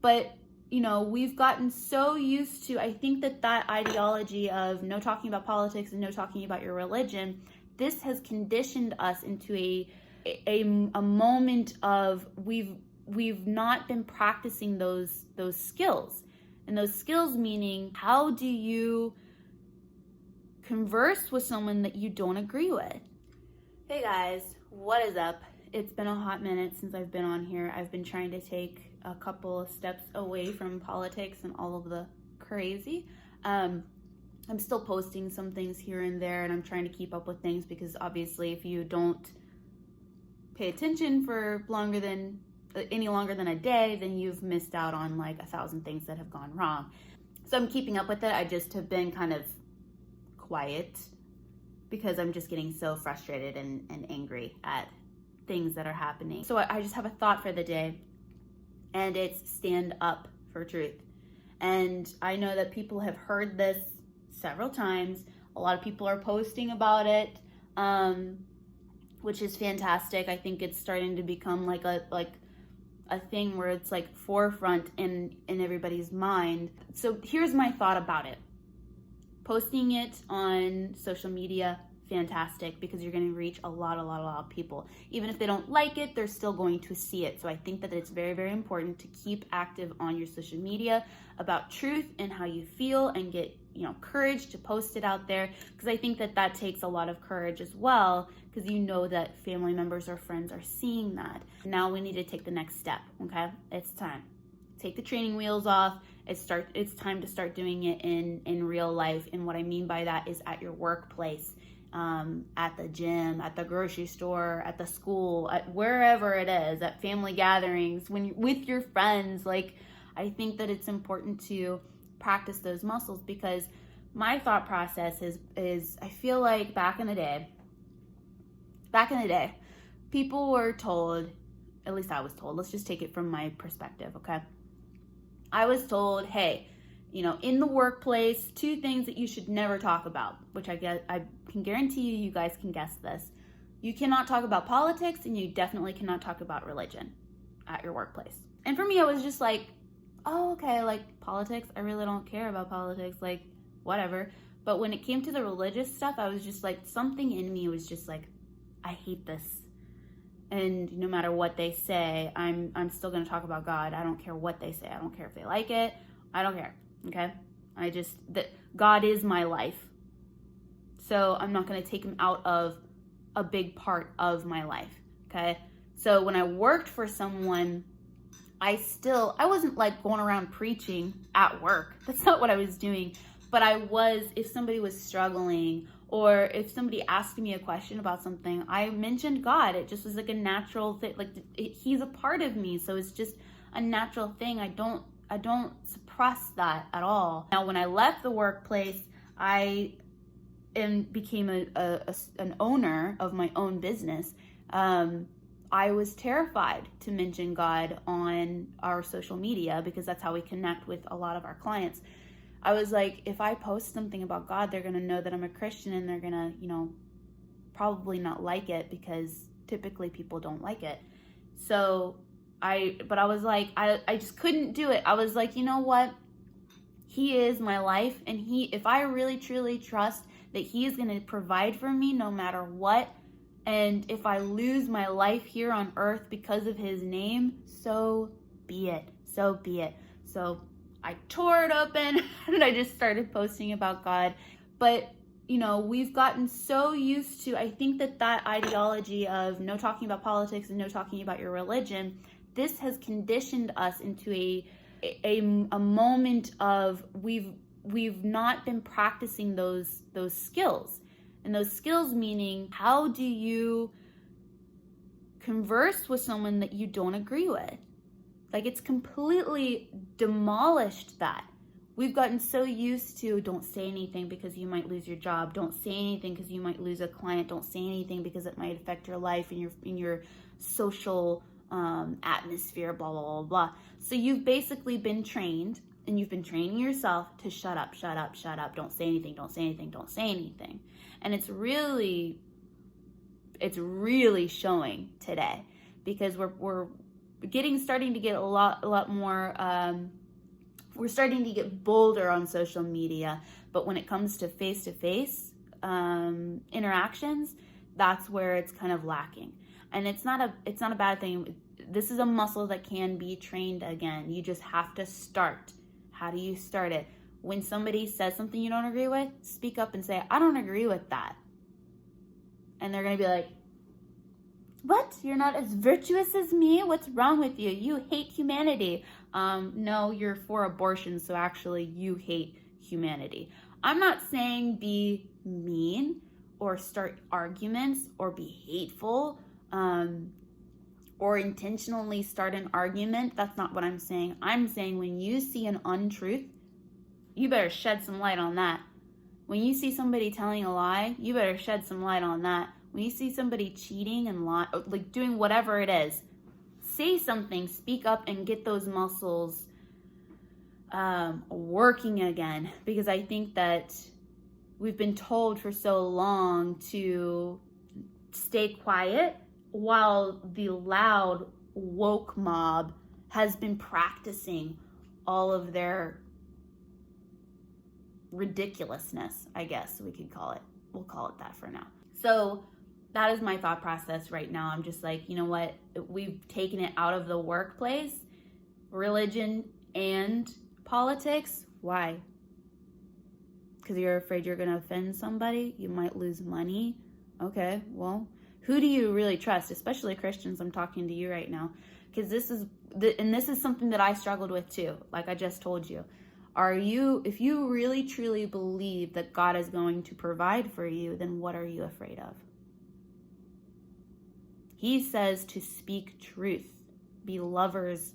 But, we've gotten so used to, I think that ideology of no talking about politics and no talking about your religion, this has conditioned us into a moment of we've not been practicing those skills. And those skills meaning, how do you converse with someone that you don't agree with? Hey guys, what is up? It's been a hot minute since I've been on here. I've been trying to take a couple of steps away from politics and all of the crazy. I'm still posting some things here and there, and I'm trying to keep up with things because obviously if you don't pay attention for any longer than a day, then you've missed out on like 1,000 things that have gone wrong. So I'm keeping up with it. I just have been kind of quiet because I'm just getting so frustrated and angry at things that are happening. So I just have a thought for the day, and it's stand up for truth. And I know that people have heard this several times. A lot of people are posting about it, which is fantastic. I think it's starting to become like a thing where it's like forefront in everybody's mind. So here's my thought about it. Posting it on social media, fantastic, because you're going to reach a lot of people. Even if they don't like it, they're still going to see it. So I think that it's very, very important to keep active on your social media about truth and how you feel, and get courage to post it out there, because I think that takes a lot of courage as well, because that family members or friends are seeing that. Now we need to take the next step. Okay, it's time. Take the training wheels off. It's time to start doing it in real life. And what I mean by that is at your workplace, at the gym, at the grocery store, at the school, at wherever it is, at family gatherings, with your friends. Like, I think that it's important to practice those muscles, because my thought process is I feel like back in the day, people were told, at least I was told, let's just take it from my perspective, okay? I was told, hey, in the workplace, 2 things that you should never talk about, which I can guarantee you guys can guess this. You cannot talk about politics, and you definitely cannot talk about religion at your workplace. And for me, I was just like, oh, okay, like politics, I really don't care about politics, like whatever. But when it came to the religious stuff, I was just like, something in me was just like, I hate this. And no matter what they say, I'm still going to talk about God. I don't care what they say. I don't care if they like it. I don't care. Okay? God is my life. So I'm not going to take him out of a big part of my life. Okay? So when I worked for someone, I wasn't like going around preaching at work. That's not what I was doing. But I was, if somebody was struggling, or if somebody asked me a question about something, I mentioned God. It just was like a natural thing. Like, he's a part of me, so it's just a natural thing. I don't suppress that at all. Now, when I left the workplace, I became an owner of my own business. I was terrified to mention God on our social media, because that's how we connect with a lot of our clients. I was like, if I post something about God, they're going to know that I'm a Christian, and they're going to, probably not like it, because typically people don't like it. So but I was like, I just couldn't do it. I was like, you know what? He is my life. And if I really, truly trust that he is going to provide for me no matter what, and if I lose my life here on earth because of his name, so be it. So be it. So I tore it open and I just started posting about God. But, we've gotten so used to, I think that ideology of no talking about politics and no talking about your religion, this has conditioned us into a moment of we've not been practicing those skills. And those skills meaning, how do you converse with someone that you don't agree with? Like, it's completely demolished that. We've gotten so used to, don't say anything because you might lose your job. Don't say anything because you might lose a client. Don't say anything because it might affect your life and your social atmosphere, blah, blah, blah, blah. So you've basically been trained, and you've been training yourself to shut up, shut up, shut up. Don't say anything, don't say anything, don't say anything. And it's really showing today, because we're starting to get a lot more, we're starting to get bolder on social media, but when it comes to face-to-face interactions, that's where it's kind of lacking. And it's not a bad thing. This is a muscle that can be trained again. You just have to start. How do you start it? When somebody says something you don't agree with, speak up and say, I don't agree with that. And they're going to be like, what? You're not as virtuous as me? What's wrong with you? You hate humanity. No, you're for abortion, so actually you hate humanity. I'm not saying be mean or start arguments or be hateful or intentionally start an argument. That's not what I'm saying. I'm saying when you see an untruth, you better shed some light on that. When you see somebody telling a lie, you better shed some light on that. When you see somebody cheating and like doing whatever it is, say something, speak up, and get those muscles working again. Because I think that we've been told for so long to stay quiet while the loud woke mob has been practicing all of their ridiculousness, I guess we could call it. We'll call it that for now. So that is my thought process right now. I'm just like, you know what? We've taken it out of the workplace, religion, and politics. Why? Because you're afraid you're going to offend somebody? You might lose money? Okay, well, who do you really trust? Especially Christians, I'm talking to you right now. Because this is something that I struggled with too, like I just told you. If you really truly believe that God is going to provide for you, then what are you afraid of? He says to speak truth, be lovers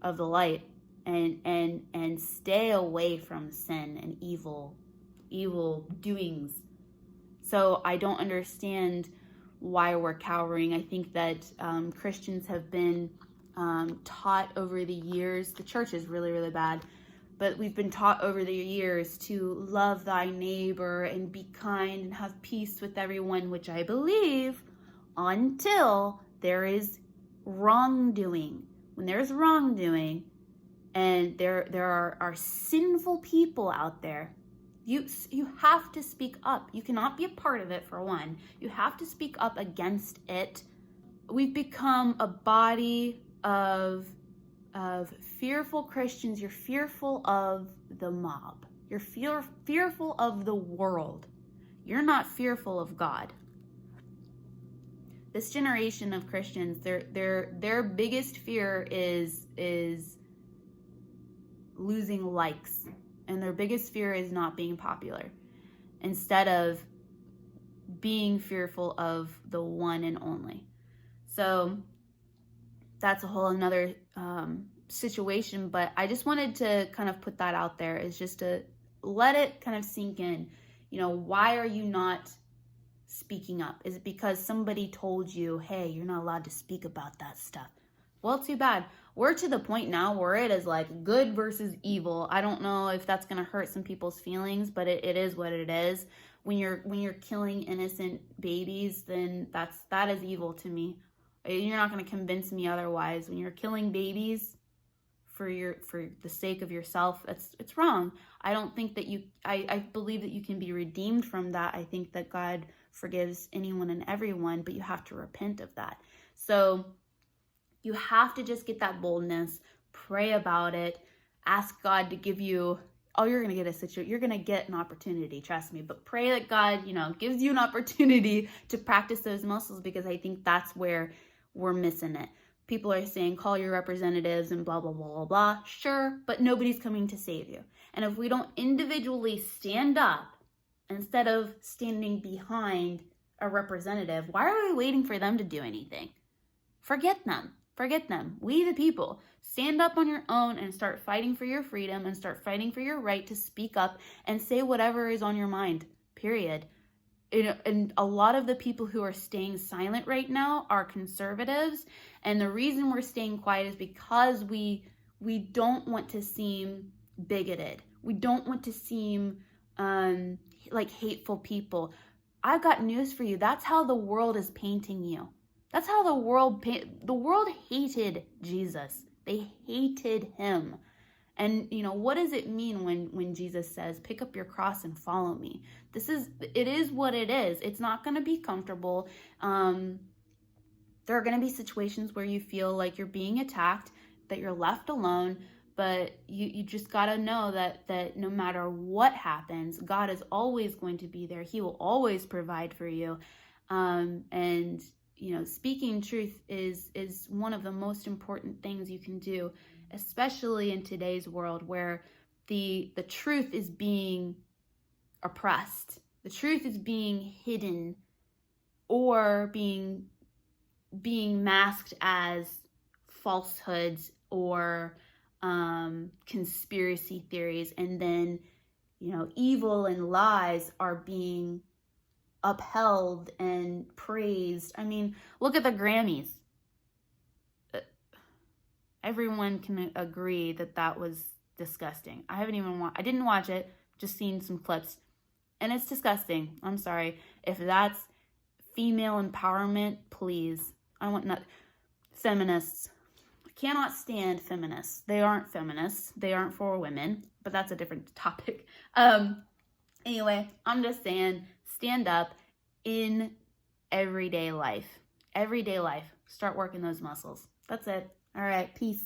of the light, and stay away from sin and evil doings. So I don't understand why we're cowering. I think that Christians have been taught over the years, the church is really, really bad, but we've been taught over the years to love thy neighbor and be kind and have peace with everyone, which I believe, until there is wrongdoing. When there's wrongdoing and there are sinful people out there, you have to speak up. You cannot be a part of it, for one. You have to speak up against it. We've become a body of fearful Christians. You're fearful of the mob. You're fearful of the world. You're not fearful of God. This generation of Christians, their biggest fear is losing likes, and their biggest fear is not being popular, instead of being fearful of the one and only. So that's a whole another situation, but I just wanted to kind of put that out there, is just to let it kind of sink in. You know, why are you not speaking up? Is it because somebody told you, hey, you're not allowed to speak about that stuff? Well, too bad. We're to the point now where it is like good versus evil. I don't know if that's going to hurt some people's feelings, but it is what it is. When you're killing innocent babies, then that is evil to me. You're not going to convince me otherwise. When you're killing babies for the sake of yourself, it's wrong. I don't think that I believe that you can be redeemed from that. I think that God forgives anyone and everyone, but you have to repent of that. So you have to just get that boldness, pray about it, ask God to give you, you're going to get an opportunity, trust me, but pray that God, gives you an opportunity to practice those muscles, because I think that's where we're missing it. People are saying, call your representatives and blah, blah, blah, blah, blah. Sure, but nobody's coming to save you. And if we don't individually stand up instead of standing behind a representative, why are we waiting for them to do anything? Forget them. We the people, stand up on your own and start fighting for your freedom and start fighting for your right to speak up and say whatever is on your mind, period. And a lot of the people who are staying silent right now are conservatives. And the reason we're staying quiet is because we don't want to seem bigoted. We don't want to seem like hateful people. I've got news for you. That's how the world is painting you. That's how the world hated Jesus. They hated him. And what does it mean when Jesus says, pick up your cross and follow me? It is what it is. It's not going to be comfortable. There are going to be situations where you feel like you're being attacked, that you're left alone, but you just got to know that no matter what happens, God is always going to be there. He will always provide for you. And speaking truth is one of the most important things you can do, especially in today's world where the truth is being oppressed. The truth is being hidden or being masked as falsehoods or conspiracy theories, and then evil and lies are being upheld and praised. I mean, look at the Grammys. Everyone can agree that was disgusting. I didn't watch it, just seen some clips, and it's disgusting. I'm sorry. If that's female empowerment, please. I want not feminists. I cannot stand feminists. They aren't feminists. They aren't for women, but that's a different topic. Anyway, I'm just saying, stand up in everyday life. Everyday life. Start working those muscles. That's it. All right. Peace.